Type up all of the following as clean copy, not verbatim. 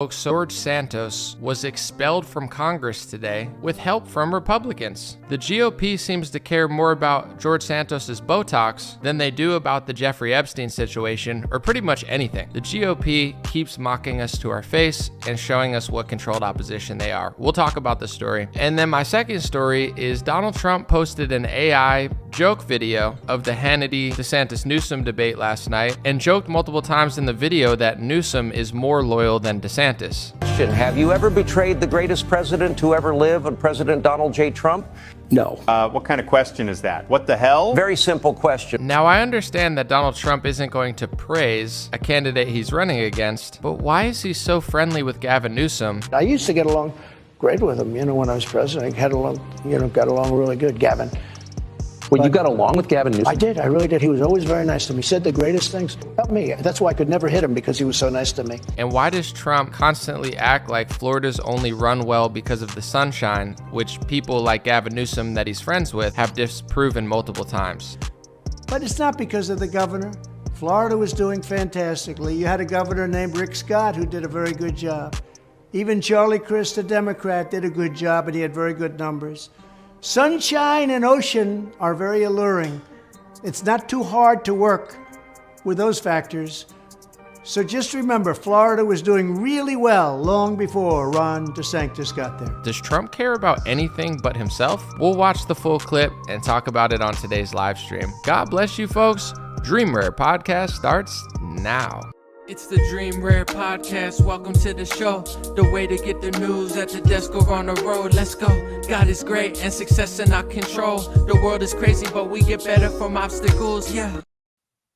George Santos was expelled from Congress today with help from Republicans. The GOP seems to care more about George Santos's Botox than they do about the Jeffrey Epstein situation, or pretty much anything. The GOP keeps mocking us to our face and showing us what controlled opposition they are. We'll talk about this story. And then my second story is Donald Trump posted an AI joke video of the Hannity-DeSantis Newsom debate last night and joked multiple times in the video that Newsom is more loyal than DeSantis. Have you ever betrayed the greatest president to ever live, President Donald J. Trump? No. What kind of question is that? What the hell? Very simple question. Now, I understand that Donald Trump isn't going to praise a candidate he's running against, but why is he so friendly with Gavin Newsom? I used to get along great with him, when I was president. I got along really good, Gavin. Well, you got along with Gavin Newsom? I did. I really did. He was always very nice to me. He said the greatest things about me. That's why I could never hit him, because he was so nice to me. And why does Trump constantly act like Florida's only run well because of the sunshine, which people like Gavin Newsom that he's friends with have disproven multiple times? But it's not because of the governor. Florida was doing fantastically. You had a governor named Rick Scott who did a very good job. Even Charlie Crist, the Democrat, did a good job, and he had very good numbers. Sunshine and ocean are very alluring. It's not too hard to work with those factors. So just remember, Florida was doing really well long before Ron DeSantis got there. Does Trump care about anything but himself? We'll watch the full clip and talk about it on today's live stream. God bless you, folks. Dream Rare Podcast starts now. It's the Dream Rare Podcast. Welcome to the show. The way to get the news at the desk or on the road. Let's go. God is great and success in our control. The world is crazy, but we get better from obstacles. Yeah.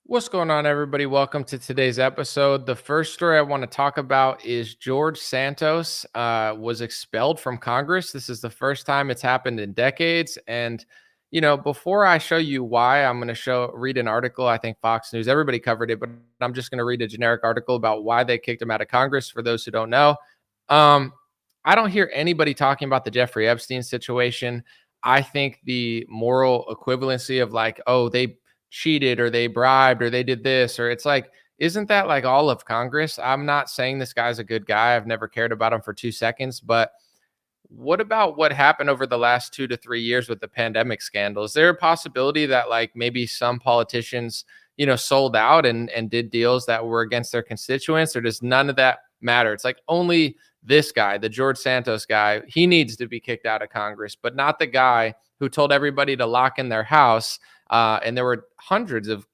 What's going on, everybody? Welcome to today's episode. The first story I want to talk about is George Santos was expelled from Congress. This is the first time it's happened in decades. And before I show you why, I'm going to read an article. I think Fox News, everybody covered it, but I'm just going to read a generic article about why they kicked him out of Congress. For those who don't know, I don't hear anybody talking about the Jeffrey Epstein situation. I think the moral equivalency of like, oh, they cheated or they bribed or they did this, or it's like, isn't that like all of Congress? I'm not saying this guy's a good guy. I've never cared about him for 2 seconds, but what about what happened over the last 2 to 3 years with the pandemic scandal? Is there a possibility that like maybe some politicians, sold out and did deals that were against their constituents, or does none of that matter? It's like only this guy, the George Santos guy, he needs to be kicked out of Congress, but not the guy who told everybody to lock in their house. And there were hundreds of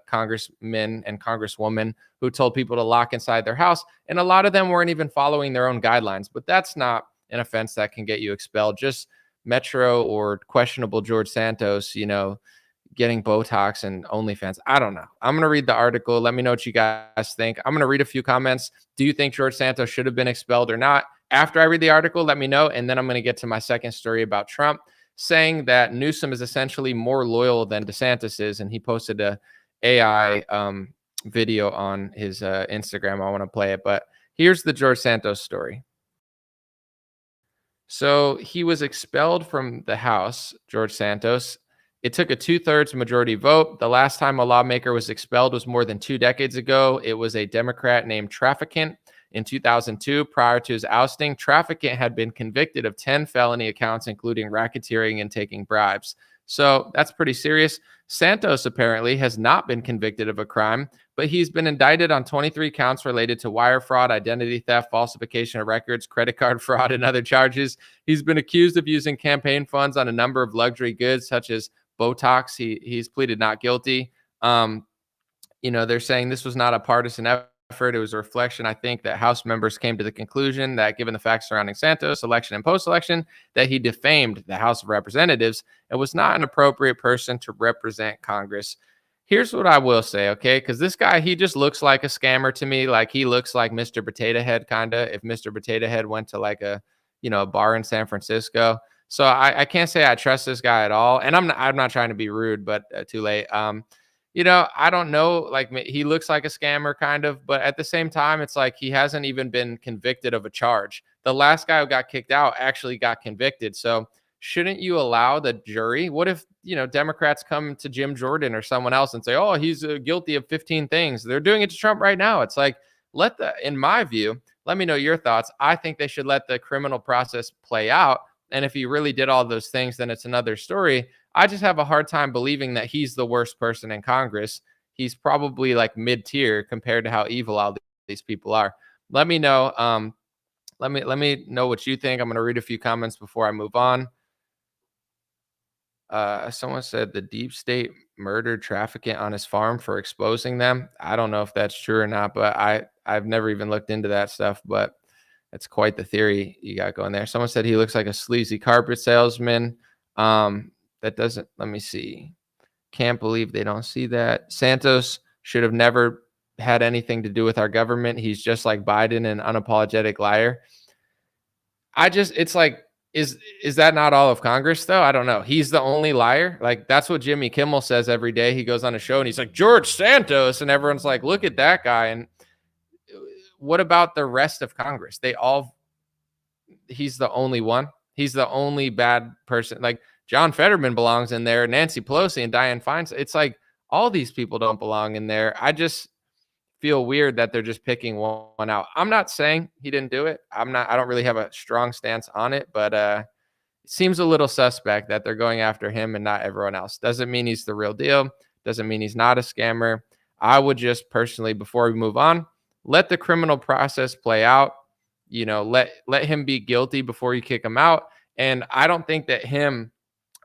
congressmen and congresswomen who told people to lock inside their house. And a lot of them weren't even following their own guidelines, but that's not an offense that can get you expelled. Just Metro or questionable George Santos, getting Botox and OnlyFans. I don't know. I'm going to read the article. Let me know what you guys think. I'm going to read a few comments. Do you think George Santos should have been expelled or not? After I read the article, let me know. And then I'm going to get to my second story about Trump saying that Newsom is essentially more loyal than DeSantis is. And he posted a AI video on his Instagram. I want to play it, but here's the George Santos story. So he was expelled from the House, George Santos. It took a 2/3 majority vote. The last time a lawmaker was expelled was more than 2 decades ago. It was a Democrat named Traficant in 2002. Prior to his ousting, Traficant had been convicted of 10 felony accounts, including racketeering and taking bribes. So that's pretty serious. Santos apparently has not been convicted of a crime, but he's been indicted on 23 counts related to wire fraud, identity theft, falsification of records, credit card fraud, and other charges. He's been accused of using campaign funds on a number of luxury goods, such as Botox. He's pleaded not guilty. They're saying this was not a partisan effort. It was a reflection, I think, that House members came to the conclusion that given the facts surrounding Santos' election and post-election, that he defamed the House of Representatives and was not an appropriate person to represent Congress. Here's what I will say, okay? Because this guy, he just looks like a scammer to me. Like he looks like Mr. Potato Head, kind of, if Mr. Potato Head went to like a bar in San Francisco. So I can't say I trust this guy at all. And I'm not trying to be rude, but too late. I don't know, like he looks like a scammer kind of, but at the same time, it's like he hasn't even been convicted of a charge. The last guy who got kicked out actually got convicted. So shouldn't you allow the jury? What if, Democrats come to Jim Jordan or someone else and say, oh, he's guilty of 15 things. They're doing it to Trump right now. It's like, in my view, let me know your thoughts. I think they should let the criminal process play out. And if he really did all those things, then it's another story. I just have a hard time believing that he's the worst person in Congress. He's probably like mid-tier compared to how evil all these people are. Let me know. Let me know what you think. I'm going to read a few comments before I move on. Someone said the deep state murdered trafficking on his farm for exposing them. I don't know if that's true or not, but I've never even looked into that stuff, but it's quite the theory you got going there. Someone said he looks like a sleazy carpet salesman. That doesn't, let me see. Can't believe they don't see that. Santos should have never had anything to do with our government. He's just like Biden, an unapologetic liar. It's like, is that not all of Congress though? I don't know. He's the only liar. Like that's what Jimmy Kimmel says every day. He goes on a show and he's like, George Santos, and everyone's like, look at that guy. And what about the rest of Congress? He's the only one. He's the only bad person. Like John Fetterman belongs in there, Nancy Pelosi and Dianne Feinstein. It's like all these people don't belong in there. I just feel weird that they're just picking one out. I'm not saying he didn't do it. I don't really have a strong stance on it, but it seems a little suspect that they're going after him and not everyone else. Doesn't mean he's the real deal. Doesn't mean he's not a scammer. I would just personally, before we move on, let the criminal process play out. You know, let him be guilty before you kick him out. And I don't think that him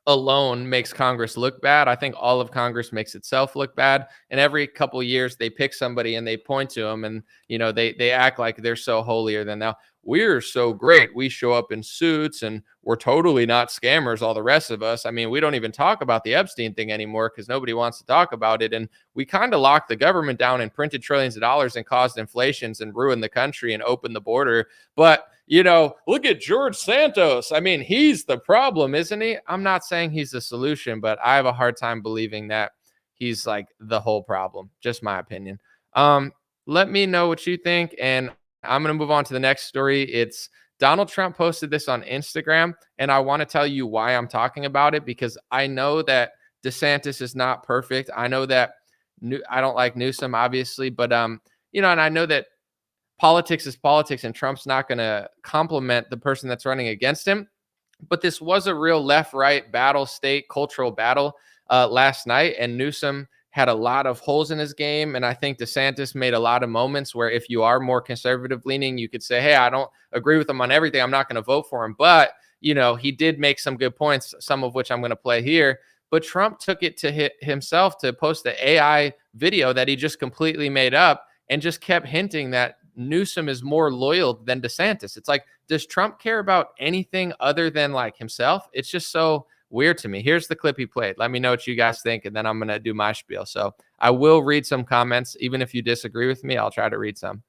alone makes Congress look bad. I think all of Congress makes itself look bad. And every couple of years they pick somebody and they point to them and, you know, they act like they're so holier than thou. We're so great. We show up in suits and we're totally not scammers, all the rest of us. I mean, we don't even talk about the Epstein thing anymore because nobody wants to talk about it. And we kind of locked the government down and printed trillions of dollars and caused inflations and ruined the country and opened the border. But, you know, look at George Santos. I mean, he's the problem, isn't he? I'm not saying he's the solution, but I have a hard time believing that he's like the whole problem. Just my opinion. Let me know what you think. And I'm going to move on to the next story. It's Donald Trump posted this on Instagram, and I want to tell you why I'm talking about it, because I know that DeSantis is not perfect. I know that I don't like Newsom, obviously, but, you know, and I know that politics is politics, and Trump's not going to compliment the person that's running against him. But this was a real left-right battle, state cultural battle last night, and Newsom had a lot of holes in his game. And I think DeSantis made a lot of moments where if you are more conservative leaning, you could say, hey, I don't agree with him on everything. I'm not going to vote for him. But, you know, he did make some good points, some of which I'm going to play here. But Trump took it to himself to post the AI video that he just completely made up and just kept hinting that Newsom is more loyal than DeSantis. It's like, does Trump care about anything other than like himself? It's just so weird to me. Here's the clip he played. Let me know what you guys think, and then I'm going to do my spiel. So I will read some comments. Even if you disagree with me, I'll try to read some.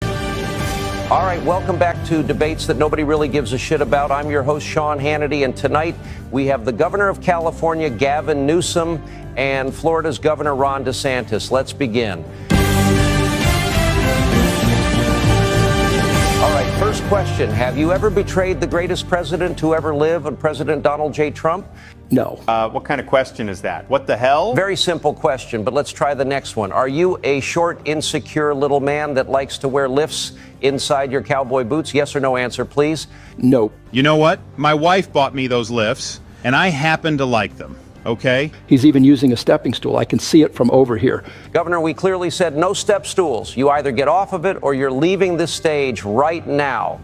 All right, welcome back to Debates That Nobody Really Gives a Shit About. I'm your host, Sean Hannity, and tonight we have the governor of California, Gavin Newsom, and Florida's Governor Ron DeSantis. Let's begin. All right, first question. Have you ever betrayed the greatest president to ever live, President Donald J. Trump? No. What kind of question is that? What the hell? Very simple question, but let's try the next one. Are you a short, insecure little man that likes to wear lifts inside your cowboy boots? Yes or no answer, please. No. You know what? My wife bought me those lifts, and I happen to like them. Okay? He's even using a stepping stool. I can see it from over here. Governor, we clearly said no step stools. You either get off of it or you're leaving this stage right now.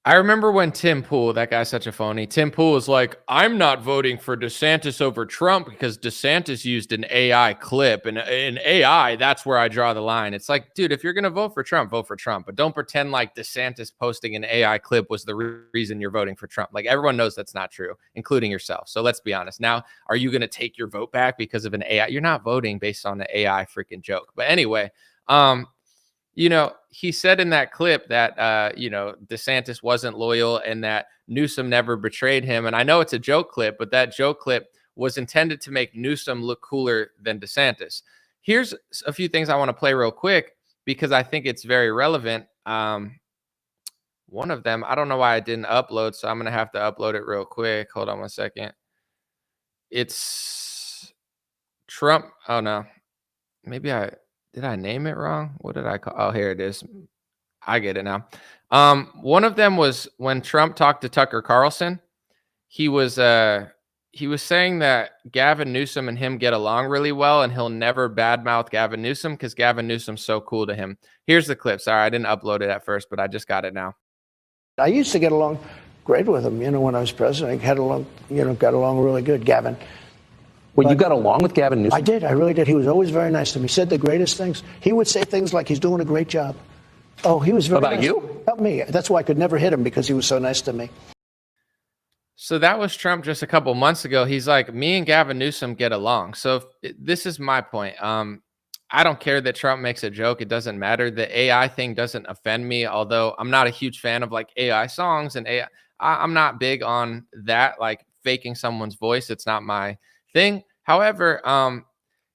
I remember when Tim Pool, that guy's such a phony. Tim Pool was like, I'm not voting for DeSantis over Trump because DeSantis used an AI clip, and in AI, that's where I draw the line. It's like, dude, if you're going to vote for Trump, but don't pretend like DeSantis posting an AI clip was the reason you're voting for Trump. Like, everyone knows that's not true, including yourself. So let's be honest. Now, are you going to take your vote back because of an AI? You're not voting based on the AI freaking joke. But anyway, you know, he said in that clip that, you know, DeSantis wasn't loyal and that Newsom never betrayed him. And I know it's a joke clip, but that joke clip was intended to make Newsom look cooler than DeSantis. Here's a few things I want to play real quick because I think it's very relevant. One of them, I don't know why I didn't upload, so I'm going to have to upload it real quick. Hold on one second. It's Trump. Oh no, maybe did I name it wrong? What did I call? Oh, here it is. I get it now. One of them was when Trump talked to Tucker Carlson. He was saying that Gavin Newsom and him get along really well, and he'll never badmouth Gavin Newsom because Gavin Newsom's so cool to him. Here's the clip. Sorry, I didn't upload it at first, but I just got it now. I used to get along great with him, when I was president. I got along really good, Gavin. Well, you got along with Gavin Newsom? I did. I really did. He was always very nice to me. He said the greatest things. He would say things like he's doing a great job. Oh, he was very About nice. you? About me. That's why I could never hit him, because he was so nice to me. So that was Trump just a couple months ago. He's like, me and Gavin Newsom get along. So this is my point. I don't care that Trump makes a joke. It doesn't matter. The AI thing doesn't offend me, although I'm not a huge fan of like AI songs and AI. I'm not big on that, like faking someone's voice. It's not my thing. However,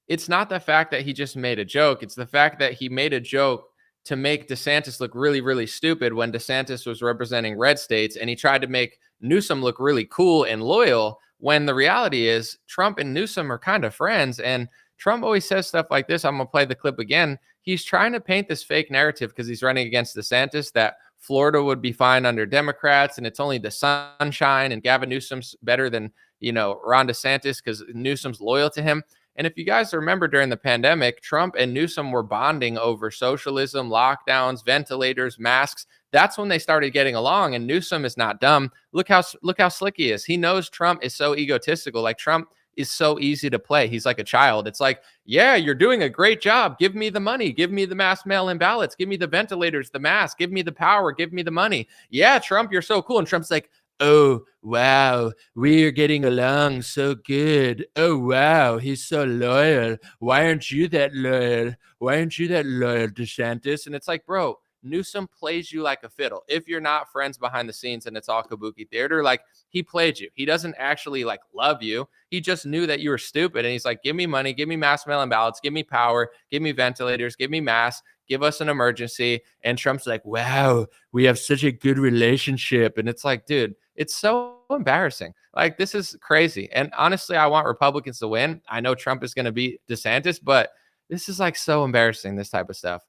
it's not the fact that he just made a joke. It's the fact that he made a joke to make DeSantis look really, really stupid when DeSantis was representing red states, and he tried to make Newsom look really cool and loyal when the reality is Trump and Newsom are kind of friends. And Trump always says stuff like this. I'm going to play the clip again. He's trying to paint this fake narrative because he's running against DeSantis that Florida would be fine under Democrats and it's only the sunshine and Gavin Newsom's better than, Ron DeSantis because Newsom's loyal to him. And if you guys remember during the pandemic, Trump and Newsom were bonding over socialism, lockdowns, ventilators, masks. That's when they started getting along. And Newsom is not dumb. Look how slick he is. He knows Trump is so egotistical. Like Trump is so easy to play. He's like a child. It's like, yeah, you're doing a great job. Give me the money. Give me the mass mail-in ballots. Give me the ventilators, the mask. Give me the power. Give me the money. Yeah, Trump, you're so cool. And Trump's like, oh, wow, we are getting along so good. Oh, wow, he's so loyal. Why aren't you that loyal? Why aren't you that loyal, DeSantis? And it's like, bro, Newsom plays you like a fiddle. If you're not friends behind the scenes and it's all kabuki theater, like he played you. He doesn't actually like love you. He just knew that you were stupid. And he's like, give me money, give me mass mail-in ballots, give me power, give me ventilators, give me masks, give us an emergency. And Trump's like, wow, we have such a good relationship. And it's like, dude, it's so embarrassing. Like, this is crazy. And honestly, I want Republicans to win. I know Trump is going to beat DeSantis, but this is like so embarrassing, this type of stuff.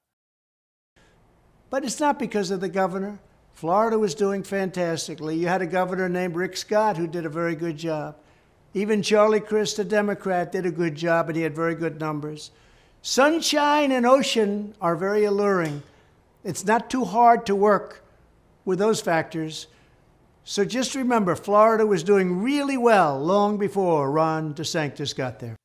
But it's not because of the governor. Florida was doing fantastically. You had a governor named Rick Scott who did a very good job. Even Charlie Crist, a Democrat, did a good job, and he had very good numbers. Sunshine and ocean are very alluring. It's not too hard to work with those factors. So just remember, Florida was doing really well long before Ron DeSantis got there.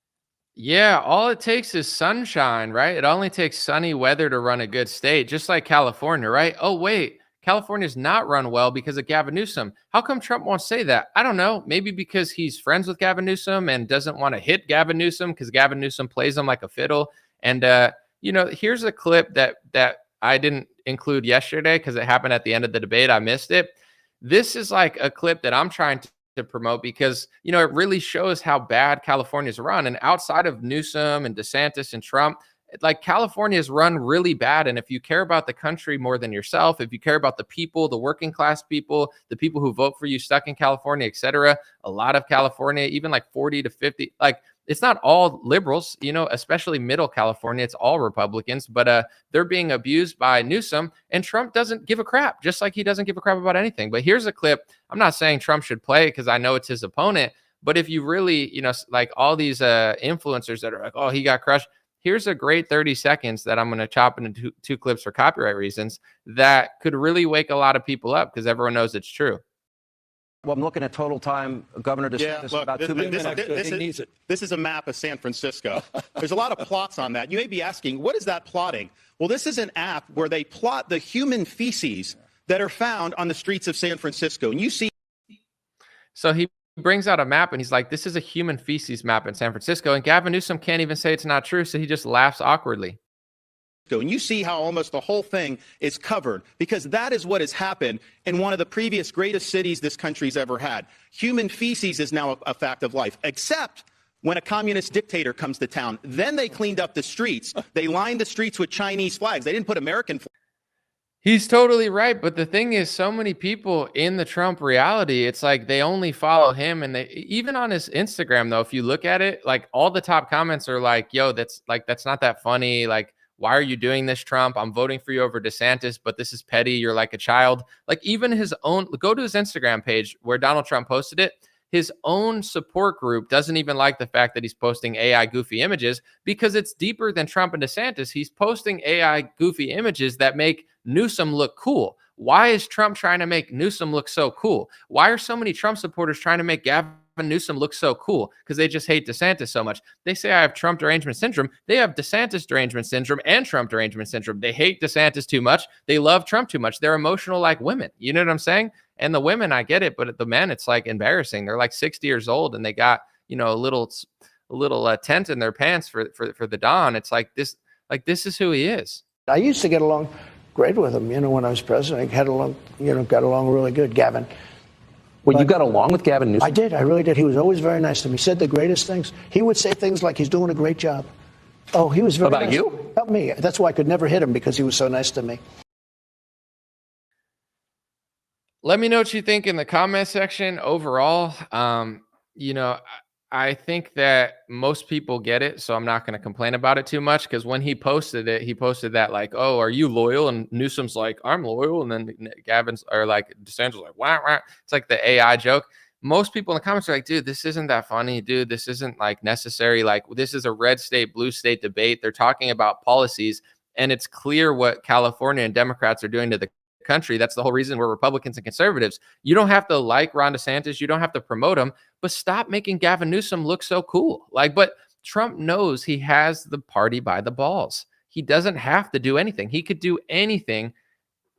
Yeah, all it takes is sunshine, right? It only takes sunny weather to run a good state, just like California, right? Oh, wait, California's not run well because of Gavin Newsom. How come Trump won't say that? I don't know. Maybe because he's friends with Gavin Newsom and doesn't want to hit Gavin Newsom because Gavin Newsom plays him like a fiddle. And, here's a clip that I didn't include yesterday because it happened at the end of the debate. I missed it. This is like a clip that I'm trying to promote because, it really shows how bad California's run. And outside of Newsom and DeSantis and Trump, like California's run really bad. And if you care about the country more than yourself, if you care about the people, the working class people, the people who vote for you stuck in California, et cetera, a lot of California, even like 40 to 50, like it's not all liberals, especially middle California. It's all Republicans, but they're being abused by Newsom, and Trump doesn't give a crap, just like he doesn't give a crap about anything. But here's a clip. I'm not saying Trump should play because I know it's his opponent, but if you really, like all these influencers that are like, oh, he got crushed. Here's a great 30 seconds that I'm going to chop into two clips for copyright reasons that could really wake a lot of people up because everyone knows it's true. Well, I'm looking at total time. Governor DeSantis, look, about 2 minutes. This is a map of San Francisco. There's a lot of plots on that. You may be asking, what is that plotting? Well, this is an app where they plot the human feces that are found on the streets of San Francisco. And you see. So he brings out a map and he's like, this is a human feces map in San Francisco. And Gavin Newsom can't even say it's not true. So he just laughs awkwardly. And you see how almost the whole thing is covered because that is what has happened in one of the previous greatest cities this country's ever had. Human feces is now a fact of life, except when a communist dictator comes to town. Then they cleaned up the streets. They lined the streets with Chinese flags. They didn't put American flags. He's totally right, but the thing is, so many people in the Trump reality, it's like they only follow him, and they even on his Instagram though, if you look at it, like all the top comments are like, "Yo, that's not that funny. Like, why are you doing this, Trump? I'm voting for you over DeSantis, but this is petty. You're like a child." Like even his own, go to his Instagram page where Donald Trump posted it. His own support group doesn't even like the fact that he's posting AI goofy images because it's deeper than Trump and DeSantis. He's posting AI goofy images that make Newsom look cool. Why is Trump trying to make Newsom look so cool? Why are so many Trump supporters trying to make Gavin Newsom look so cool? Because they just hate DeSantis so much. They say I have Trump derangement syndrome. They have DeSantis derangement syndrome and Trump derangement syndrome. They hate DeSantis too much. They love Trump too much. They're emotional like women. You know what I'm saying? And the women, I get it, but the men, it's like embarrassing. They're like 60 years old and they got, a little tent in their pants for the dawn. It's like this is who he is. I used to get along great with him, when I was president. I got along really good, Gavin. Well, you got along with Gavin Newsom? I did. I really did. He was always very nice to me. He said the greatest things. He would say things like he's doing a great job. Oh, he was very About nice. you? About me. That's why I could never hit him, because he was so nice to me. Let me know what you think in the comment section. Overall, I think that most people get it, so I'm not going to complain about it too much, because when he posted it, he posted that like, "Oh, are you loyal?" And Newsom's like, "I'm loyal," and then Gavin's or like DeSantis like, "Wah, wah." It's like the AI joke. Most people in the comments are like, "Dude, this isn't that funny, dude. This isn't like necessary. Like, this is a red state, blue state debate. They're talking about policies, and it's clear what California and Democrats are doing to the country. That's the whole reason we're Republicans and conservatives. You don't have to like Ron DeSantis. You don't have to promote him, but stop making Gavin Newsom look so cool." But Trump knows he has the party by the balls. He doesn't have to do anything. He could do anything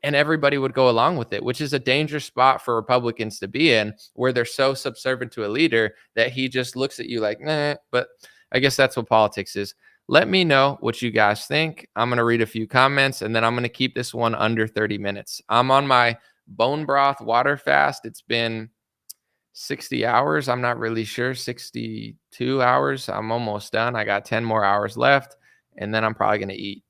and everybody would go along with it, which is a dangerous spot for Republicans to be in, where they're so subservient to a leader that he just looks at you like, nah, but I guess that's what politics is. Let me know what you guys think. I'm going to read a few comments and then I'm going to keep this one under 30 minutes. I'm on my bone broth water fast. It's been 60 hours. I'm not really sure. 62 hours. I'm almost done. I got 10 more hours left and then I'm probably going to eat.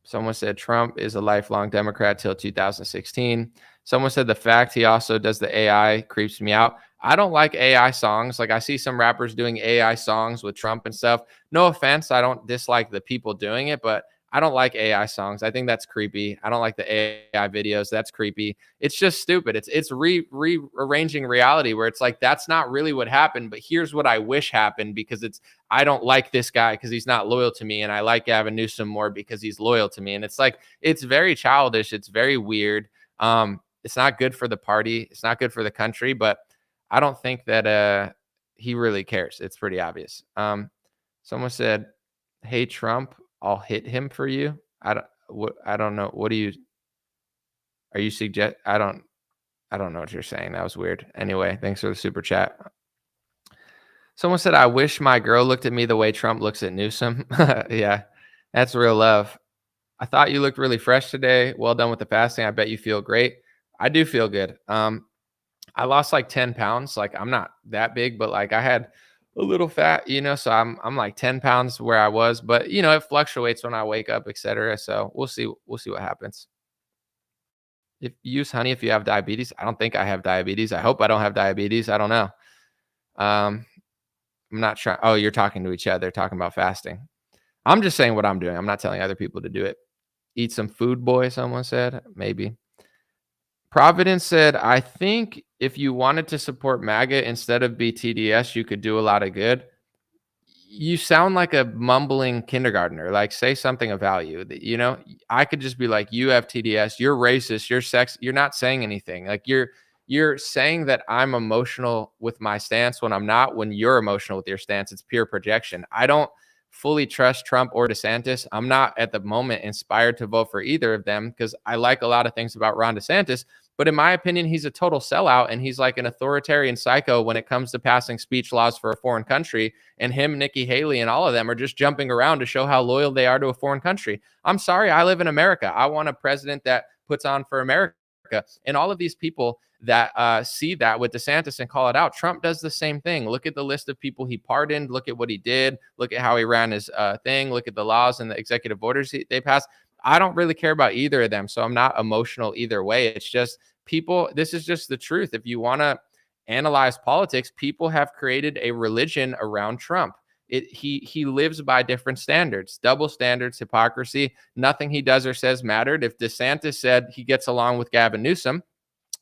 Someone said Trump is a lifelong Democrat till 2016. Someone said the fact he also does the AI creeps me out. I don't like AI songs. Like I see some rappers doing AI songs with Trump and stuff. No offense. I don't dislike the people doing it, but I don't like AI songs. I think that's creepy. I don't like the AI videos. That's creepy. It's just stupid. It's rearranging reality where it's like, that's not really what happened, but here's what I wish happened because I don't like this guy because he's not loyal to me. And I like Gavin Newsom more because he's loyal to me. And it's like, it's very childish. It's very weird. It's not good for the party. It's not good for the country, but I don't think that he really cares. It's pretty obvious. Someone said, "Hey, Trump, I'll hit him for you." I don't know. Are you suggest? I don't know what you're saying. That was weird. Anyway, thanks for the super chat. Someone said, "I wish my girl looked at me the way Trump looks at Newsom." Yeah, that's real love. I thought you looked really fresh today. Well done with the fasting. I bet you feel great. I do feel good. I lost like 10 pounds. Like I'm not that big, but like I had a little fat, so I'm like 10 pounds where I was, but it fluctuates when I wake up, etc. So we'll see what happens. If you use honey, if you have diabetes, I don't think I have diabetes. I hope I don't have diabetes. I don't know. I'm not trying. Oh, you're talking to each other, talking about fasting. I'm just saying what I'm doing. I'm not telling other people to do it. Eat some food, boy. Someone said, maybe. Providence said, "I think if you wanted to support MAGA instead of BTDS, you could do a lot of good." You sound like a mumbling kindergartner. Like, say something of value. I could just be like, "You have TDS. You're racist. You're sex." You're not saying anything. Like you're saying that I'm emotional with my stance when I'm not. When you're emotional with your stance, it's pure projection. I don't fully trust Trump or DeSantis. I'm not at the moment inspired to vote for either of them because I like a lot of things about Ron DeSantis. But in my opinion, he's a total sellout and he's like an authoritarian psycho when it comes to passing speech laws for a foreign country. And him, Nikki Haley, and all of them are just jumping around to show how loyal they are to a foreign country. I'm sorry, I live in America. I want a president that puts on for America. And all of these people that see that with DeSantis and call it out, Trump does the same thing. Look at the list of people he pardoned. Look at what he did. Look at how he ran his thing. Look at the laws and the executive orders they passed. I don't really care about either of them. So I'm not emotional either way. It's just people, this is just the truth. If you want to analyze politics, people have created a religion around Trump. He lives by different standards, double standards, hypocrisy. Nothing he does or says mattered. If DeSantis said he gets along with Gavin Newsom,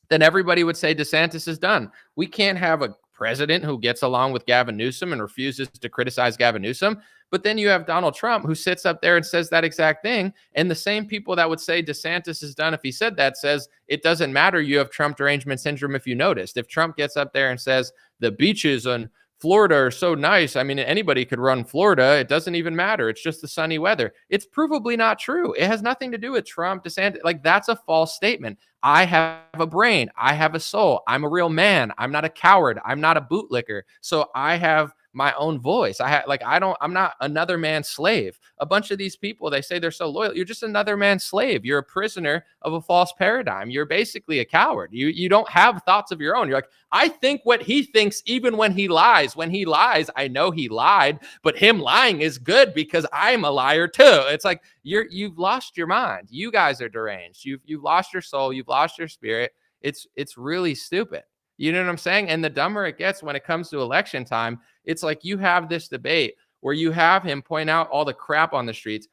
then everybody would say DeSantis is done. We can't have a president who gets along with Gavin Newsom and refuses to criticize Gavin Newsom. But then you have Donald Trump who sits up there and says that exact thing. And the same people that would say DeSantis is done if he said that says it doesn't matter. You have Trump derangement syndrome if you noticed. If Trump gets up there and says the beaches on Florida are so nice. I mean, anybody could run Florida. It doesn't even matter. It's just the sunny weather. It's provably not true. It has nothing to do with Trump, DeSantis. Like, that's a false statement. I have a brain. I have a soul. I'm a real man. I'm not a coward. I'm not a bootlicker. So I have my own voice. I'm not another man's slave. A bunch of these people, they say they're so loyal. You're just another man's slave. You're a prisoner of a false paradigm. You're basically a coward. You don't have thoughts of your own. You're like, I think what he thinks even when he lies. When he lies, I know he lied, but him lying is good because I'm a liar too. It's like you've lost your mind. You guys are deranged. You've lost your soul. You've lost your spirit. It's really stupid. You know what I'm saying? And the dumber it gets when it comes to election time, it's like you have this debate where you have him point out all the crap on the streets.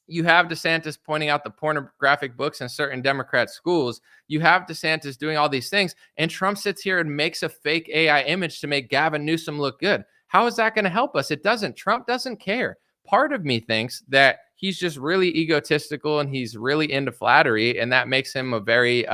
You have DeSantis pointing out the pornographic books in certain Democrat schools. You have DeSantis doing all these things. And Trump sits here and makes a fake AI image to make Gavin Newsom look good. How is that going to help us? It doesn't. Trump doesn't care. Part of me thinks that he's just really egotistical and he's really into flattery. And that makes him a very,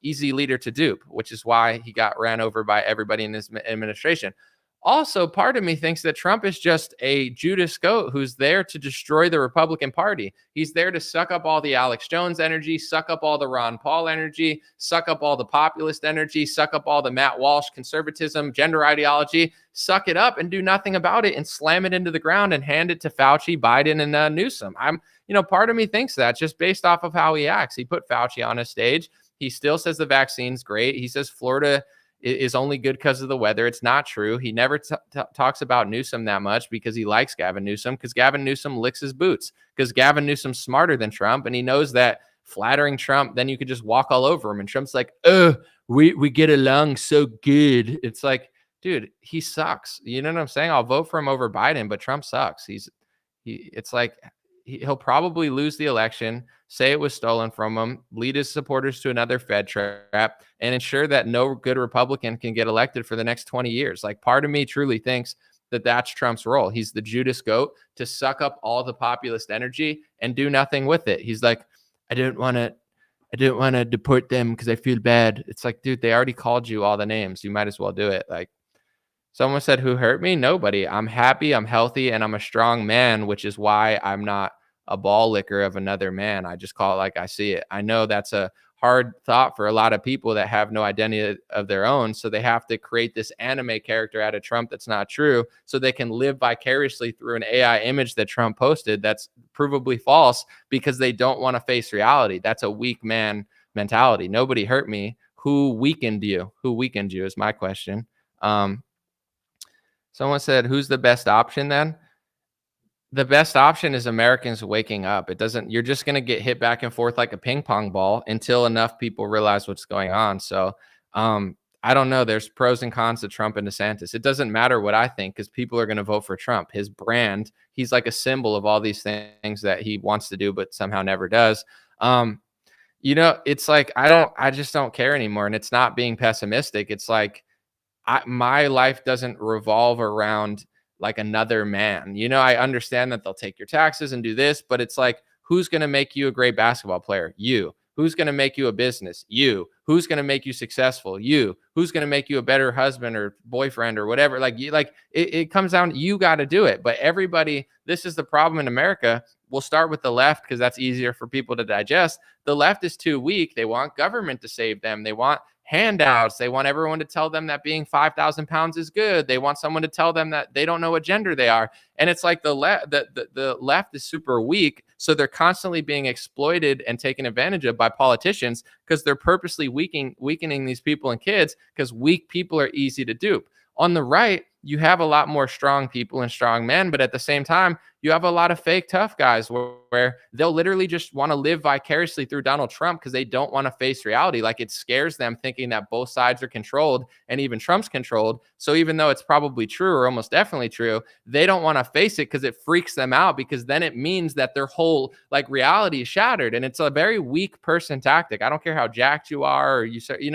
easy leader to dupe, which is why he got ran over by everybody in his administration. Also, part of me thinks that Trump is just a Judas goat who's there to destroy the Republican Party. He's there to suck up all the Alex Jones energy, suck up all the Ron Paul energy, suck up all the populist energy, suck up all the Matt Walsh conservatism, gender ideology, suck it up and do nothing about it and slam it into the ground and hand it to Fauci, Biden, and Newsom. Part of me thinks that just based off of how he acts. He put Fauci on a stage. He still says the vaccine's great. He says Florida is only good because of the weather. It's not true. He never talks about Newsom that much because he likes Gavin Newsom, because Gavin Newsom licks his boots, because Gavin Newsom's smarter than Trump. And he knows that flattering Trump, then you could just walk all over him. And Trump's like, we get along so good. It's like, dude, he sucks. You know what I'm saying? I'll vote for him over Biden, but Trump sucks. He'll probably lose the election, say it was stolen from him, lead his supporters to another Fed trap, and ensure that no good Republican can get elected for the next 20 years. Like, part of me truly thinks that that's Trump's role. He's the Judas goat to suck up all the populist energy and do nothing with it. He's like, I don't want to deport them because I feel bad. It's like, dude, they already called you all the names. You might as well do it. Like, someone said, who hurt me? Nobody. I'm happy, I'm healthy, and I'm a strong man, which is why I'm not a ball licker of another man. I just call it like I see it. I know that's a hard thought for a lot of people that have no identity of their own. So they have to create this anime character out of Trump that's not true, so they can live vicariously through an AI image that Trump posted that's provably false because they don't want to face reality. That's a weak man mentality. Nobody hurt me. Who weakened you? Who weakened you is my question. Someone said, who's the best option then? The best option is Americans waking up. You're just going to get hit back and forth like a ping pong ball until enough people realize what's going on. So I don't know. There's pros and cons to Trump and DeSantis. It doesn't matter what I think because people are going to vote for Trump. His brand, he's like a symbol of all these things that he wants to do, but somehow never does. It's like, I just don't care anymore. And it's not being pessimistic. It's like, my life doesn't revolve around like another man. I understand that they'll take your taxes and do this, but it's like, who's going to make you a great basketball player? You. Who's going to make you a business? You. Who's going to make you successful? You. Who's going to make you a better husband or boyfriend or whatever? It comes down, you got to do it. But everybody, this is the problem in America. We'll start with the left because that's easier for people to digest. The left is too weak. They want government to save them. They want handouts. They want everyone to tell them that being 5,000 pounds is good. They want someone to tell them that they don't know what gender they are. And it's like the left is super weak. So they're constantly being exploited and taken advantage of by politicians because they're purposely weakening these people and kids because weak people are easy to dupe. On the right, you have a lot more strong people and strong men, but at the same time, you have a lot of fake tough guys where they'll literally just want to live vicariously through Donald Trump because they don't want to face reality. Like, it scares them thinking that both sides are controlled and even Trump's controlled. So even though it's probably true or almost definitely true, they don't want to face it because it freaks them out, because then it means that their whole like reality is shattered. And it's a very weak person tactic. I don't care how jacked you are or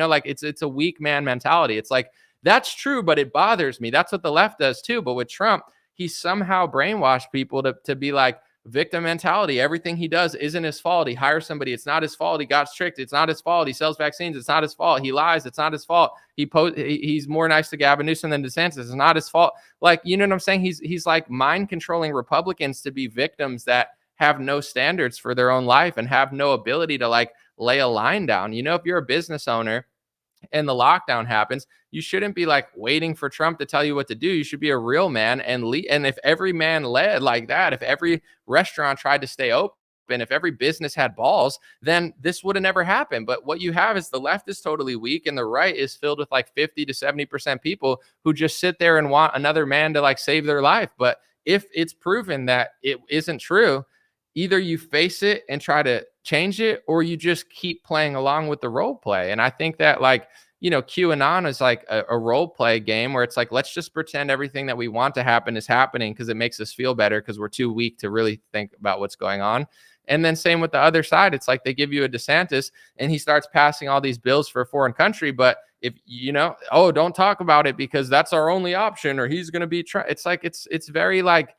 like it's a weak man mentality. It's like, that's true, but it bothers me. That's what the left does too. But with Trump, he somehow brainwashed people to be like victim mentality. Everything he does isn't his fault. He hires somebody. It's not his fault. He got tricked. It's not his fault. He sells vaccines. It's not his fault. He lies. It's not his fault. He's more nice to Gavin Newsom than DeSantis. It's not his fault. Like, you know what I'm saying? He's like mind controlling Republicans to be victims that have no standards for their own life and have no ability to like lay a line down. You know, if you're a business owner and the lockdown happens, you shouldn't be like waiting for Trump to tell you what to do. You should be a real man and lead. And if every man led like that, if every restaurant tried to stay open, if every business had balls, then this would have never happened. But what you have is the left is totally weak and the right is filled with like 50 to 70% people who just sit there and want another man to like save their life. But if it's proven that it isn't true, either you face it and try to change it, or you just keep playing along with the role play. And I think that, like, you know, QAnon is like a role play game where it's like, let's just pretend everything that we want to happen is happening because it makes us feel better because we're too weak to really think about what's going on. And then same with the other side. It's like they give you a DeSantis and he starts passing all these bills for a foreign country. But if, you know, oh, don't talk about it because that's our only option, or he's going to be it's like, it's very like,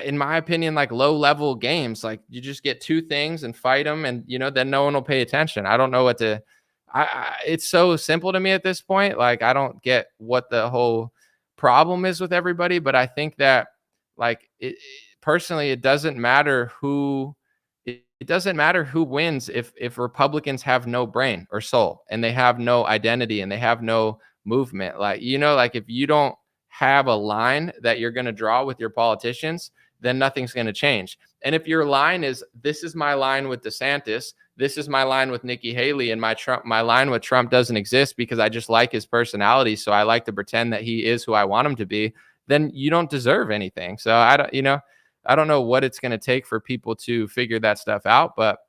in my opinion, like low level games. Like, you just get two things and fight them, and you know, then no one will pay attention. I don't know what to it's so simple to me at this point. Like, I don't get what the whole problem is with everybody, but I think that, like, personally, it doesn't matter who it doesn't matter who wins if Republicans have no brain or soul and they have no identity and they have no movement. Like, you know, like if you don't have a line that you're going to draw with your politicians, then nothing's going to change. And if your line is, this is my line with DeSantis, this is my line with Nikki Haley, and my line with Trump doesn't exist because I just like his personality, so I like to pretend that he is who I want him to be, then you don't deserve anything. So I don't know what it's going to take for people to figure that stuff out, but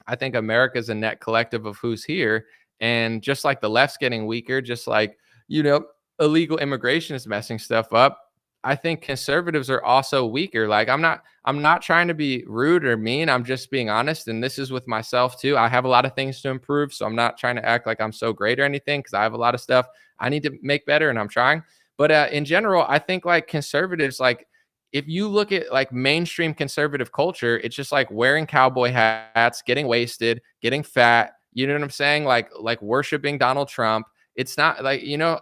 I think America's a net collective of who's here. And just like the left's getting weaker, just like, you know, illegal immigration is messing stuff up, I think conservatives are also weaker. Like, I'm not trying to be rude or mean. I'm just being honest. And this is with myself too. I have a lot of things to improve. So I'm not trying to act like I'm so great or anything, because I have a lot of stuff I need to make better and I'm trying. But in general, I think like conservatives, like if you look at like mainstream conservative culture, it's just like wearing cowboy hats, getting wasted, getting fat. You know what I'm saying? Like worshiping Donald Trump. It's not like, you know,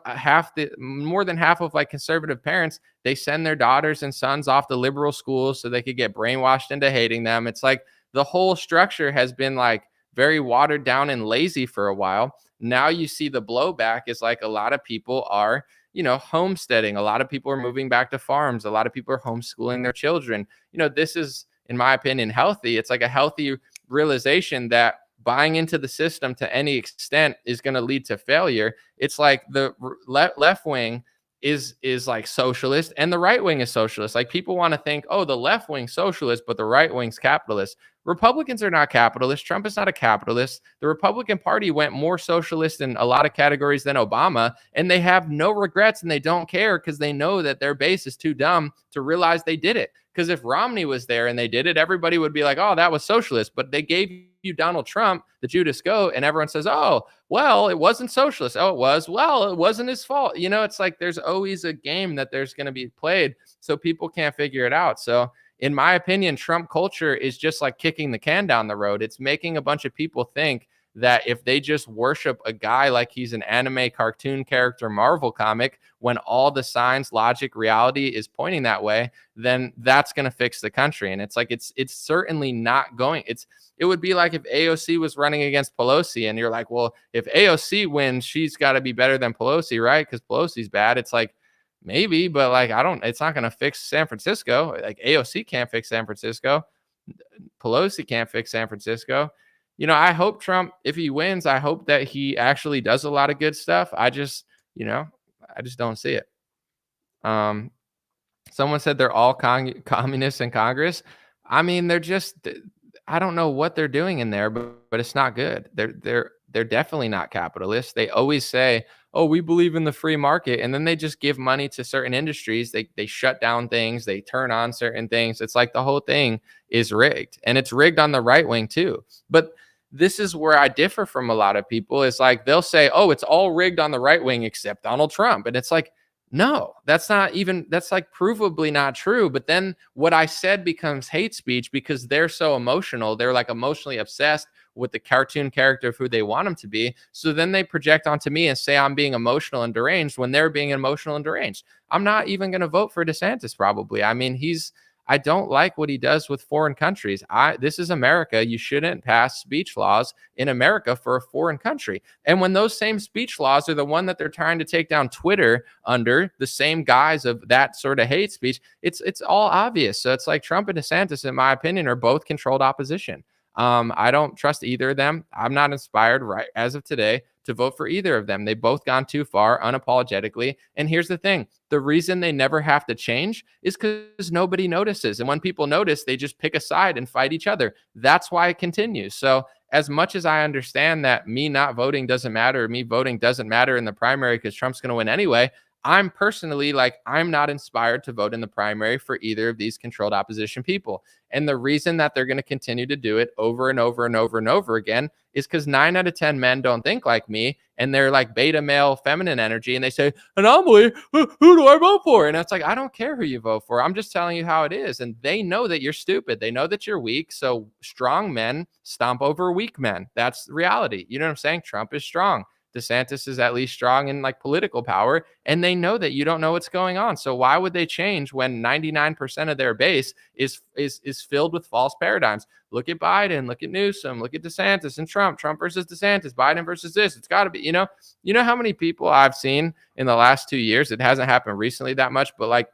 more than half of like conservative parents, they send their daughters and sons off to liberal schools so they could get brainwashed into hating them. It's like the whole structure has been like very watered down and lazy for a while. Now you see the blowback is like a lot of people are, you know, homesteading. A lot of people are moving back to farms. A lot of people are homeschooling their children. You know, this is, in my opinion, healthy. It's like a healthy realization that buying into the system to any extent is going to lead to failure. It's like the left wing is like socialist and the right wing is socialist. Like, people want to think, oh, the left wing socialist, but the right wing's capitalist. Republicans are not capitalists. Trump is not a capitalist. The Republican Party went more socialist in a lot of categories than Obama, and they have no regrets and they don't care because they know that their base is too dumb to realize they did it. Because if Romney was there and they did it, everybody would be like, oh, that was socialist. But they gave you Donald Trump, the Judas Goat, and everyone says, oh, well, it wasn't socialist. Oh, it was. Well, it wasn't his fault. You know, it's like there's always a game that there's going to be played, so people can't figure it out. So in my opinion, Trump culture is just like kicking the can down the road. It's making a bunch of people think that if they just worship a guy like he's an anime cartoon character Marvel comic, when all the signs, logic, reality is pointing that way, then that's going to fix the country. And it's like, it's certainly not going. It would be like if AOC was running against Pelosi and you're like, well, if AOC wins, she's got to be better than Pelosi, right? Because Pelosi's bad. It's like, maybe, but like, it's not going to fix San Francisco. Like, AOC can't fix San Francisco. Pelosi can't fix San Francisco. You know, I hope Trump, if he wins, I hope that he actually does a lot of good stuff. I just don't see it. Um, Someone said they're all communists in Congress. I mean, they're just I don't know what they're doing in there, but it's not good. They're definitely not capitalists. They always say, "Oh, we believe in the free market," and then they just give money to certain industries. They shut down things. They turn on certain things. It's like the whole thing is rigged, and it's rigged on the right wing too. But this is where I differ from a lot of people. It's like they'll say, "Oh, it's all rigged on the right wing except Donald Trump," and it's like, no, that's like provably not true. But then what I said becomes hate speech because they're so emotional. They're like emotionally obsessed with the cartoon character of who they want them to be. So then they project onto me and say I'm being emotional and deranged when they're being emotional and deranged. I'm not even going to vote for DeSantis probably. I mean, I don't like what he does with foreign countries. This is America. You shouldn't pass speech laws in America for a foreign country. And when those same speech laws are the one that they're trying to take down Twitter under the same guise of that sort of hate speech, it's all obvious. So it's like Trump and DeSantis, in my opinion, are both controlled opposition. I don't trust either of them. I'm not inspired right as of today to vote for either of them. They've both gone too far unapologetically. And here's the thing. The reason they never have to change is because nobody notices. And when people notice, they just pick a side and fight each other. That's why it continues. So as much as I understand that me not voting doesn't matter, me voting doesn't matter in the primary because Trump's going to win anyway, I'm personally like, I'm not inspired to vote in the primary for either of these controlled opposition people. And the reason that they're going to continue to do it over and over and over and over again is because 9 out of 10 men don't think like me. And they're like beta male feminine energy. And they say, anomaly, who do I vote for? And it's like, I don't care who you vote for. I'm just telling you how it is. And they know that you're stupid. They know that you're weak. So strong men stomp over weak men. That's reality. You know what I'm saying? Trump is strong. DeSantis is at least strong in like political power, and they know that you don't know what's going on. So why would they change when 99% of their base is filled with false paradigms? Look at Biden, look at Newsom, look at DeSantis and Trump versus DeSantis, Biden versus this. It's got to be, you know how many people I've seen in the last 2 years. It hasn't happened recently that much, but like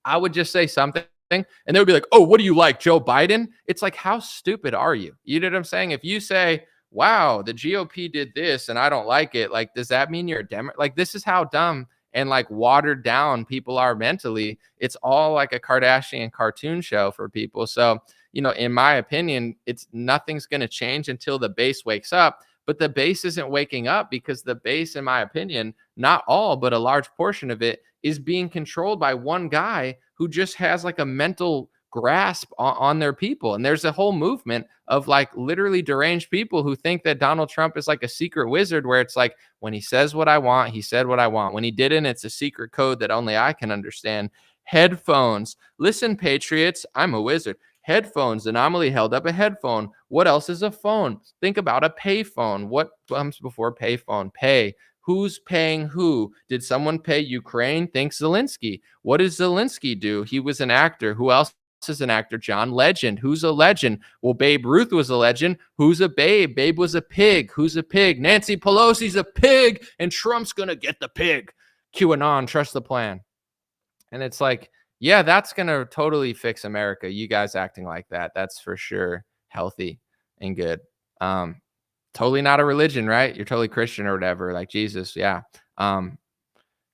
I would just say something and they would be like, "Oh, what do you like, Joe Biden?" It's like, how stupid are you? You know what I'm saying? If you say, "Wow, the GOP did this and I don't like it," like, does that mean you're a Democrat? Like, this is how dumb and like watered down people are mentally. It's all like a Kardashian cartoon show for people. So, in my opinion, nothing's going to change until the base wakes up. But the base isn't waking up because the base, in my opinion, not all, but a large portion of it is being controlled by one guy who just has like a mental grasp on their people. And there's a whole movement of like literally deranged people who think that Donald Trump is like a secret wizard where it's like, when he says what I want, he said what I want. When he didn't, it's a secret code that only I can understand. Headphones. Listen, Patriots, I'm a wizard. Headphones. Anomaly held up a headphone. What else is a phone? Think about a payphone. What comes before payphone? Pay. Who's paying who? Did someone pay Ukraine? Think Zelensky. What does Zelensky do? He was an actor. Who else is an actor? John Legend. Who's a legend? Well, Babe Ruth was a legend. Who's a babe? Babe was a pig. Who's a pig? Nancy Pelosi's a pig, and Trump's going to get the pig. QAnon, trust the plan. And it's like, yeah, that's going to totally fix America. You guys acting like that. That's for sure healthy and good. Totally not a religion, right? You're totally Christian or whatever, like Jesus. Yeah.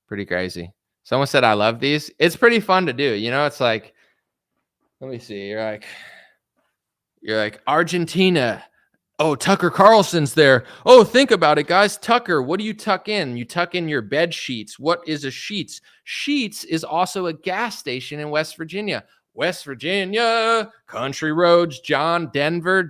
Pretty crazy. Someone said, I love these. It's pretty fun to do. It's like, let me see. You're like Argentina. Oh, Tucker Carlson's there. Oh, think about it, guys. Tucker, what do you tuck in? You tuck in your bed sheets. What is a Sheets? Sheets is also a gas station in West Virginia. West Virginia, country roads, John, Denver,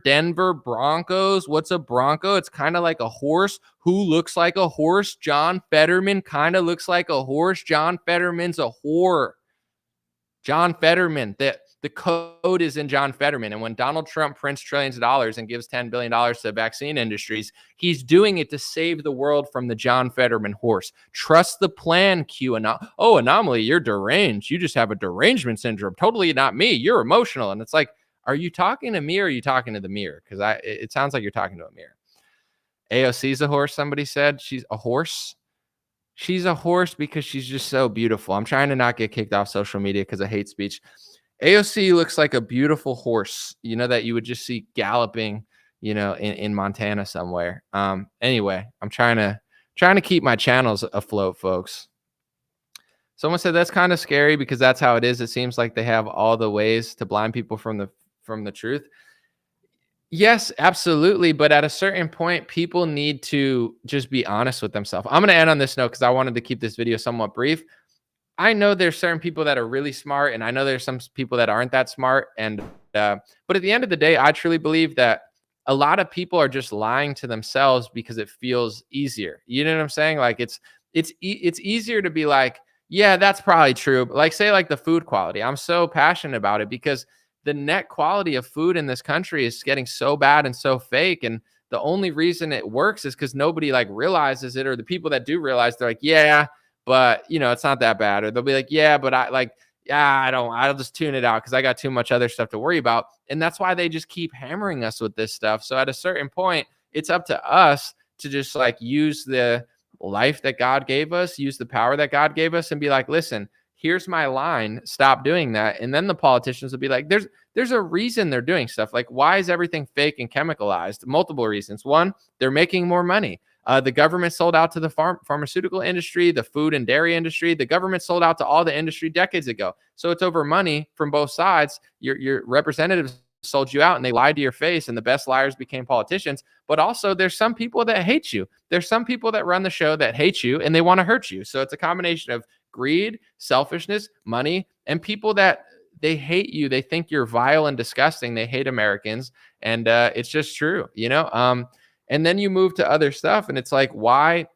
Broncos. What's a Bronco? It's kind of like a horse. Who looks like a horse? John Fetterman kind of looks like a horse. John Fetterman's a whore. John Fetterman, the code is in John Fetterman. And when Donald Trump prints trillions of dollars and gives $10 billion to vaccine industries, he's doing it to save the world from the John Fetterman horse. Trust the plan, QAnon. Oh, Anomaly, you're deranged. You just have a derangement syndrome. Totally not me. You're emotional. And it's like, are you talking to me or are you talking to the mirror? Because it sounds like you're talking to a mirror. AOC's a horse, somebody said. She's a horse. She's a horse because she's just so beautiful. I'm trying to not get kicked off social media because of hate speech. AOC looks like a beautiful horse, that you would just see galloping, in Montana somewhere. Anyway, I'm trying to keep my channels afloat, folks. Someone said that's kind of scary because that's how it is. It seems like they have all the ways to blind people from the truth. Yes, absolutely. But at a certain point, people need to just be honest with themselves. I'm going to end on this note because I wanted to keep this video somewhat brief. I know there's certain people that are really smart, and I know there's some people that aren't that smart. And but at the end of the day, I truly believe that a lot of people are just lying to themselves because it feels easier. You know what I'm saying? Like it's easier to be like, yeah, that's probably true. But like say like the food quality. I'm so passionate about it because the net quality of food in this country is getting so bad and so fake. And the only reason it works is because nobody like realizes it, or the people that do realize, they're like, yeah, but it's not that bad. Or they'll be like, yeah, but I'll just tune it out because I got too much other stuff to worry about. And that's why they just keep hammering us with this stuff. So at a certain point, it's up to us to just like use the life that God gave us, use the power that God gave us, and be like, listen, here's my line, stop doing that. And then the politicians will be like, there's a reason they're doing stuff. Like, why is everything fake and chemicalized? Multiple reasons. One, they're making more money. The government sold out to the pharmaceutical industry, the food and dairy industry. The government sold out to all the industry decades ago. So it's over money from both sides. Your representatives sold you out and they lied to your face, and the best liars became politicians. But also there's some people that hate you. There's some people that run the show that hate you and they want to hurt you. So it's a combination of greed, selfishness, money, and people that they hate you. They think you're vile and disgusting. They hate Americans. And it's just true, and then you move to other stuff, and it's like, why,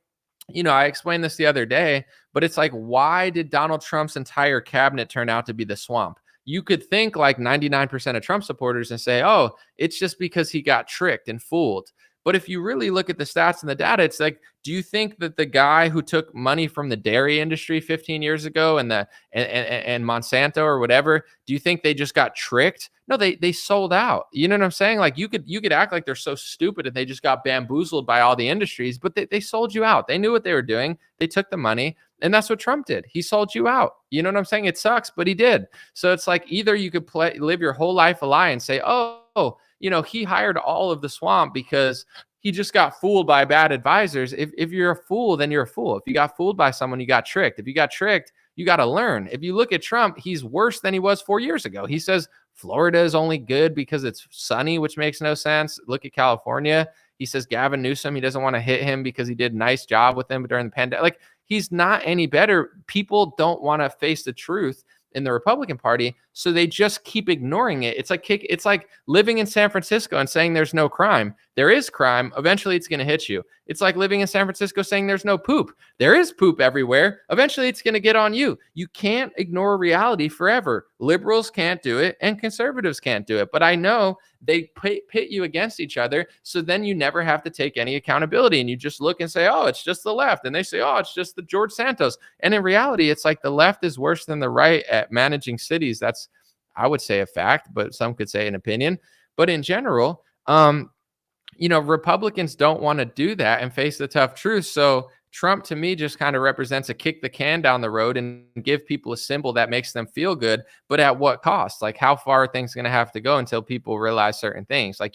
I explained this the other day, but it's like, why did Donald Trump's entire cabinet turn out to be the swamp? You could think like 99% of Trump supporters and say, oh, it's just because he got tricked and fooled. But if you really look at the stats and the data, it's like, do you think that the guy who took money from the dairy industry 15 years ago and Monsanto or whatever, do you think they just got tricked? No, they sold out. You know what I'm saying? Like you could act like they're so stupid and they just got bamboozled by all the industries, but they sold you out. They knew what they were doing. They took the money, and that's what Trump did. He sold you out. You know what I'm saying? It sucks, but he did. So it's like, either you could live your whole life a lie and say, oh, he hired all of the swamp because he just got fooled by bad advisors. If you're a fool, then you're a fool. If you got fooled by someone, you got tricked. If you got tricked, you got to learn. If you look at Trump, he's worse than he was 4 years ago. He says Florida is only good because it's sunny, which makes no sense. Look at California. He says Gavin Newsom, he doesn't want to hit him because he did a nice job with him during the pandemic. Like, he's not any better. People don't want to face the truth in the Republican Party, so they just keep ignoring it. It's like living in San Francisco and saying there's no crime. There is crime. Eventually, it's going to hit you. It's like living in San Francisco saying there's no poop. There is poop everywhere. Eventually, it's going to get on you. You can't ignore reality forever. Liberals can't do it, and conservatives can't do it. But I know they pit you against each other, so then you never have to take any accountability, and you just look and say, oh, it's just the left. And they say, oh, it's just the George Santos. And in reality, it's like the left is worse than the right at managing cities. That's, I would say, a fact, but some could say an opinion. But in general, Republicans don't want to do that and face the tough truth. So Trump, to me, just kind of represents a kick the can down the road and give people a symbol that makes them feel good. But at what cost? Like, how far are things going to have to go until people realize certain things? Like,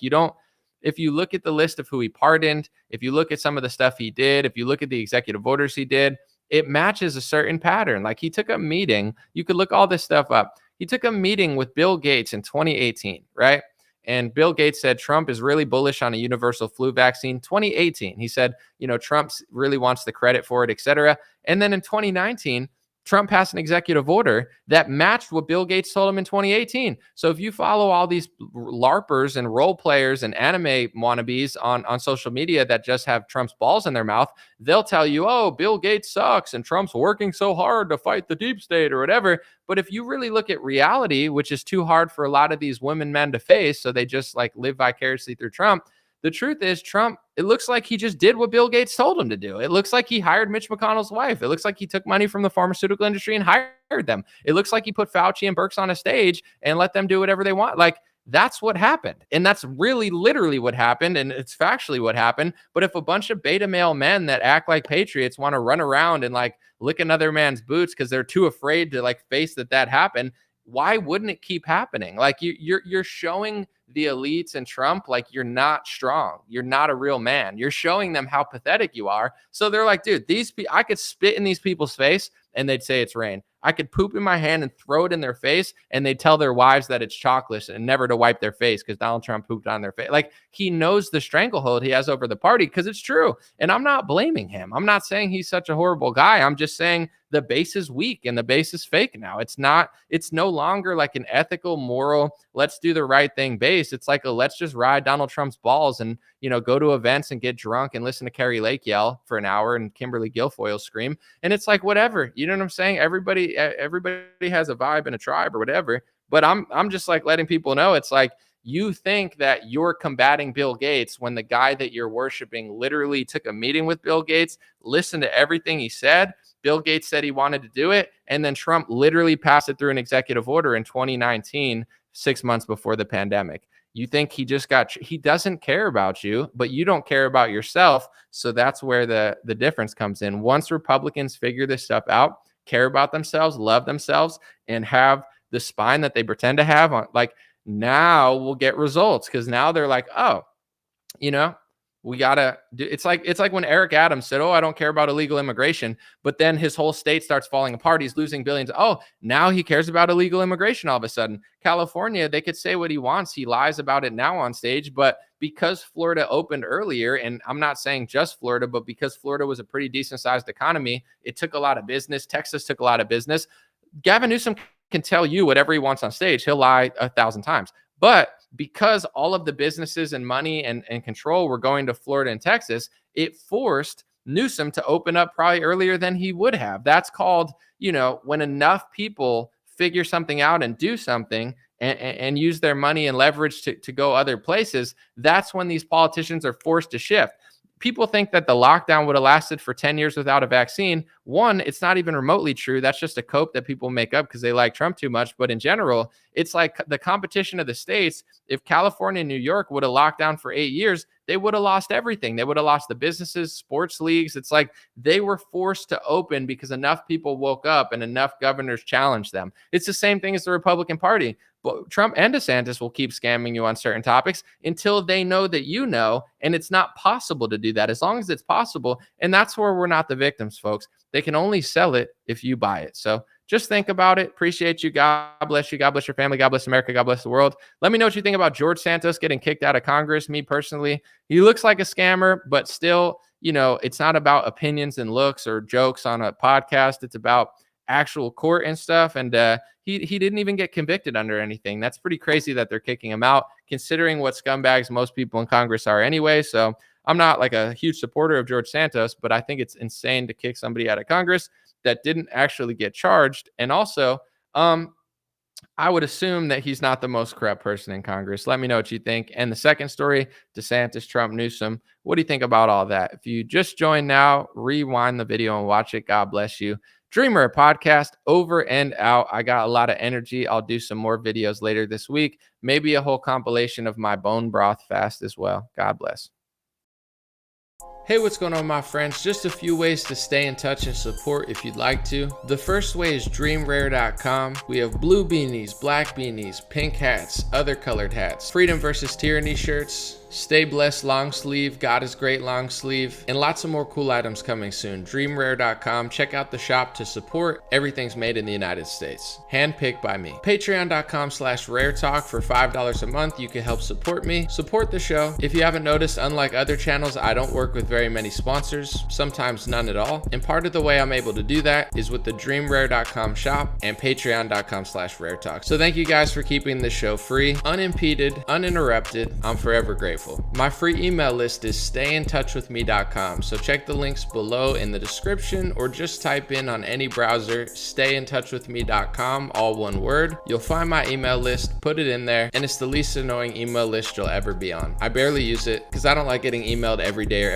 if you look at the list of who he pardoned, if you look at some of the stuff he did, if you look at the executive orders he did, it matches a certain pattern. Like, he took a meeting. You could look all this stuff up. He took a meeting with Bill Gates in 2018, right? And Bill Gates said Trump is really bullish on a universal flu vaccine. 2018, he said, Trump really wants the credit for it, et cetera. And then in 2019, Trump passed an executive order that matched what Bill Gates told him in 2018. So if you follow all these LARPers and role players and anime wannabes on social media that just have Trump's balls in their mouth, they'll tell you, oh, Bill Gates sucks and Trump's working so hard to fight the deep state or whatever. But if you really look at reality, which is too hard for a lot of these women men to face, so they just like live vicariously through Trump, the truth is Trump, it looks like he just did what Bill Gates told him to do. It looks like he hired Mitch McConnell's wife. It looks like he took money from the pharmaceutical industry and hired them. It looks like he put Fauci and Birx on a stage and let them do whatever they want. Like, that's what happened. And that's really literally what happened. And it's factually what happened. But if a bunch of beta male men that act like patriots want to run around and like lick another man's boots because they're too afraid to like face that happened, why wouldn't it keep happening? Like, you're showing the elites and Trump, like, you're not strong. You're not a real man. You're showing them how pathetic you are. So they're like, dude, I could spit in these people's face and they'd say it's rain. I could poop in my hand and throw it in their face, and they'd tell their wives that it's chocolate and never to wipe their face because Donald Trump pooped on their face. Like, he knows the stranglehold he has over the party because it's true. And I'm not blaming him. I'm not saying he's such a horrible guy. I'm just saying the base is weak and the base is fake now. It's no longer like an ethical, moral, let's do the right thing base. It's like let's just ride Donald Trump's balls and, go to events and get drunk and listen to Carrie Lake yell for an hour and Kimberly Guilfoyle scream. And it's like, whatever, you know what I'm saying? Everybody has a vibe and a tribe or whatever. But I'm just like letting people know, it's like, you think that you're combating Bill Gates when the guy that you're worshiping literally took a meeting with Bill Gates, listened to everything he said. Bill Gates said he wanted to do it, and then Trump literally passed it through an executive order in 2019, 6 months before the pandemic. You think he doesn't care about you, but you don't care about yourself. So that's where the difference comes in. Once Republicans figure this stuff out, care about themselves, love themselves, and have the spine that they pretend to have, now we'll get results, because now they're like, oh, we gotta do. It's like when Eric Adams said, oh, I don't care about illegal immigration, but then his whole state starts falling apart. He's losing billions. Oh, now he cares about illegal immigration all of a sudden. California, they could say what he wants. He lies about it now on stage, but because Florida opened earlier, and I'm not saying just Florida, but because Florida was a pretty decent sized economy, it took a lot of business. Texas took a lot of business. Gavin Newsom can tell you whatever he wants on stage. He'll lie 1,000 times. But because all of the businesses and money and control were going to Florida and Texas, it forced Newsom to open up probably earlier than he would have. That's called, when enough people figure something out and do something and use their money and leverage to go other places, that's when these politicians are forced to shift. People think that the lockdown would have lasted for 10 years without a vaccine. One, it's not even remotely true. That's just a cope that people make up because they like Trump too much. But in general, it's like the competition of the states. If California and New York would have locked down for 8 years, they would have lost everything. They would have lost the businesses, sports leagues. It's like they were forced to open because enough people woke up and enough governors challenged them. It's the same thing as the Republican Party. But Trump and DeSantis will keep scamming you on certain topics until they know that and it's not possible to do that as long as it's possible. And that's where we're not the victims, folks. They can only sell it if you buy it. So just think about it. Appreciate you. God bless you. God bless your family. God bless America. God bless the world. Let me know what you think about George Santos getting kicked out of Congress. Me personally, he looks like a scammer, but still, it's not about opinions and looks or jokes on a podcast. It's about actual court and stuff. And he didn't even get convicted under anything. That's pretty crazy that they're kicking him out, considering what scumbags most people in Congress are anyway. So I'm not like a huge supporter of George Santos, but I think it's insane to kick somebody out of Congress that didn't actually get charged. And also, I would assume that he's not the most corrupt person in Congress. Let me know what you think. And the second story, DeSantis, Trump, Newsom. What do you think about all that? If you just joined now, rewind the video and watch it. God bless you. Dreamer podcast over and out. I got a lot of energy. I'll do some more videos later this week. Maybe a whole compilation of my bone broth fast as well. God bless. Hey, what's going on, my friends? Just a few ways to stay in touch and support if you'd like to. The first way is dreamrare.com. We have blue beanies, black beanies, pink hats, other colored hats, freedom versus tyranny shirts, stay blessed long sleeve, God is great long sleeve, and lots of more cool items coming soon. Dreamrare.com. Check out the shop to support. Everything's made in the United States. Handpicked by me. Patreon.com/raretalk for $5 a month. You can help support me, support the show. If you haven't noticed, unlike other channels, I don't work with very many sponsors, sometimes none at all. And part of the way I'm able to do that is with the dreamrare.com shop and patreon.com/raretalk. So thank you guys for keeping this show free, unimpeded, uninterrupted. I'm forever grateful. My free email list is stayintouchwithme.com. So check the links below in the description or just type in on any browser, stayintouchwithme.com, all one word. You'll find my email list, put it in there, and it's the least annoying email list you'll ever be on. I barely use it because I don't like getting emailed every day or